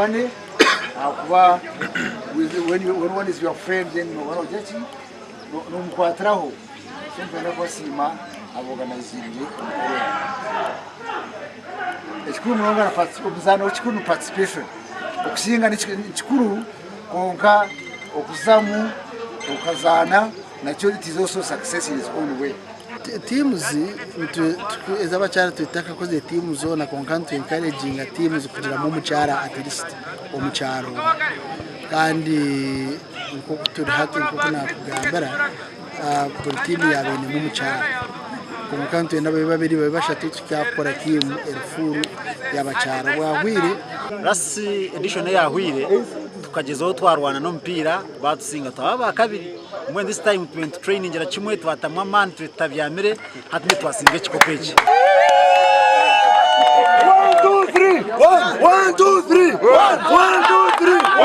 funny. When one is your friend, then one of them no mkwatiraho. Sempre nako sima aboganizing. Ekikuru nonga obuzano ekikuru participation. Okusinga n'ekikuru konka okuzamu okazana nakyo it is also success in its own way. Teams ez'abakyala twetaka koze teams zona konkantu encouraging teams kugira mu mukyala at least omukyalo kandi nko turi hati nko nakugambara buri team yabene mu mukyala konkantu nabo babiri bashatu tukakora team elfuru y'abakyala bwahwire rasi edition yahwire tukagezaho twarwana no mpira batusinga twaba kabiri when this time we went training jara kimwe twatamwa man tutabyamire hatne twasinge kikopechi 1 2 3 1 2 3 1 2 3